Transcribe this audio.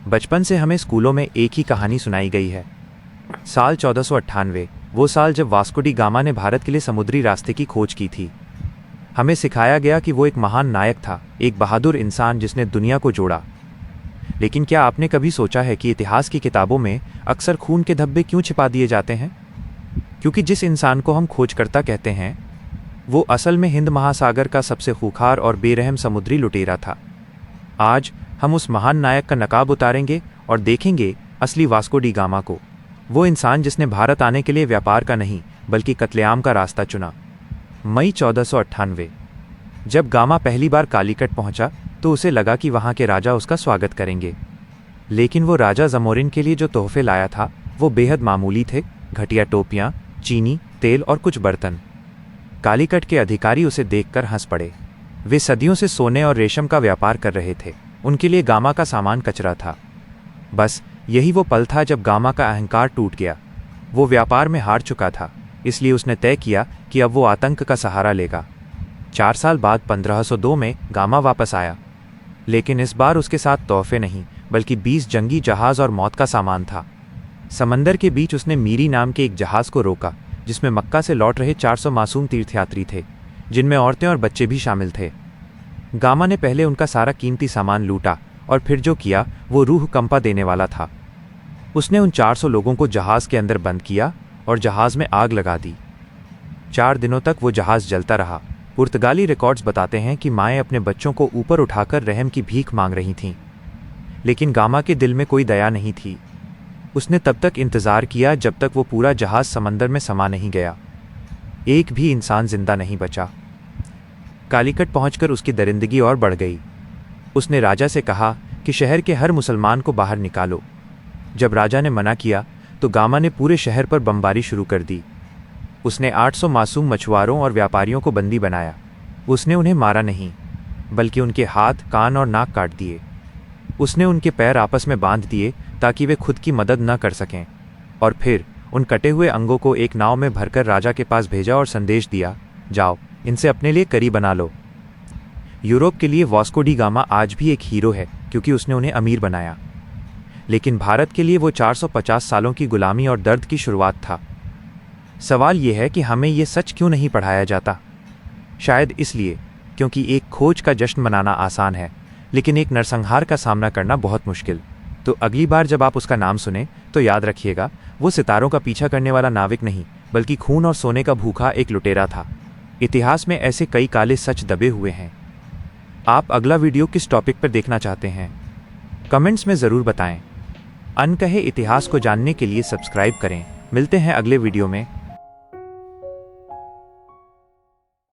बचपन से हमें स्कूलों में एक ही कहानी सुनाई गई है। साल 1498, वो साल जब वास्को डी गामा ने भारत के लिए समुद्री रास्ते की खोज की थी। हमें सिखाया गया कि वो एक महान नायक था, एक बहादुर इंसान जिसने दुनिया को जोड़ा। लेकिन क्या आपने कभी सोचा है कि इतिहास की किताबों में अक्सर खून के धब्बे क्यों छिपा दिए जाते हैं? क्योंकि जिस इंसान को हम खोजकर्ता कहते हैं, वो असल में हिंद महासागर का सबसे खूंखार और बेरहम समुद्री लुटेरा था। आज हम उस महान नायक का नकाब उतारेंगे और देखेंगे असली वास्को डी गामा को, वो इंसान जिसने भारत आने के लिए व्यापार का नहीं बल्कि कत्लेआम का रास्ता चुना। मई 1498, जब गामा पहली बार कालीकट पहुंचा तो उसे लगा कि वहां के राजा उसका स्वागत करेंगे। लेकिन वो राजा जमोरिन के लिए जो तोहफे लाया था वो बेहद मामूली थे। घटिया टोपियां, चीनी, तेल और कुछ बर्तन। कालीकट के अधिकारी उसे देखकर हंस पड़े। वे सदियों से सोने और रेशम का व्यापार कर रहे थे, उनके लिए गामा का सामान कचरा था। बस यही वो पल था जब गामा का अहंकार टूट गया। वो व्यापार में हार चुका था, इसलिए उसने तय किया कि अब वो आतंक का सहारा लेगा। 4 साल बाद 1502 में गामा वापस आया, लेकिन इस बार उसके साथ तोहफे नहीं बल्कि 20 जंगी जहाज और मौत का सामान था। समंदर के बीच उसने मीरी नाम के एक जहाज को रोका, जिसमें मक्का से लौट रहे 400 मासूम तीर्थयात्री थे, जिनमें औरतें और बच्चे भी शामिल थे। गामा ने पहले उनका सारा कीमती सामान लूटा और फिर जो किया वो रूह कंपा देने वाला था। उसने उन 400 लोगों को जहाज के अंदर बंद किया और जहाज में आग लगा दी। 4 दिनों तक वो जहाज जलता रहा। पुर्तगाली रिकॉर्ड्स बताते हैं कि माएँ अपने बच्चों को ऊपर उठाकर रहम की भीख मांग रही थीं, लेकिन गामा के दिल में कोई दया नहीं थी। उसने तब तक इंतजार किया जब तक वो पूरा जहाज समंदर में समा नहीं गया। एक भी इंसान जिंदा नहीं बचा। कालीकट पहुंचकर उसकी दरिंदगी और बढ़ गई। उसने राजा से कहा कि शहर के हर मुसलमान को बाहर निकालो। जब राजा ने मना किया तो गामा ने पूरे शहर पर बमबारी शुरू कर दी। उसने 800 मासूम मछुआरों और व्यापारियों को बंदी बनाया। उसने उन्हें मारा नहीं, बल्कि उनके हाथ, कान और नाक काट दिए। उसने उनके पैर आपस में बांध दिए ताकि वे खुद की मदद न कर सकें, और फिर उन कटे हुए अंगों को एक नाव में भरकर राजा के पास भेजा और संदेश दिया, जाओ इनसे अपने लिए करी बना लो। यूरोप के लिए वास्को डी गामा आज भी एक हीरो है, क्योंकि उसने उन्हें अमीर बनाया। लेकिन भारत के लिए वो 450 सालों की गुलामी और दर्द की शुरुआत था। सवाल यह है कि हमें ये सच क्यों नहीं पढ़ाया जाता? शायद इसलिए क्योंकि एक खोज का जश्न मनाना आसान है, लेकिन एक नरसंहार का सामना करना बहुत मुश्किल। तो अगली बार जब आप उसका नाम सुने तो याद रखिएगा, वो सितारों का पीछा करने वाला नाविक नहीं बल्कि खून और सोने का भूखा एक लुटेरा था। इतिहास में ऐसे कई काले सच दबे हुए हैं। आप अगला वीडियो किस टॉपिक पर देखना चाहते हैं? कमेंट्स में ज़रूर बताएं। अनकहे इतिहास को जानने के लिए सब्सक्राइब करें। मिलते हैं अगले वीडियो में।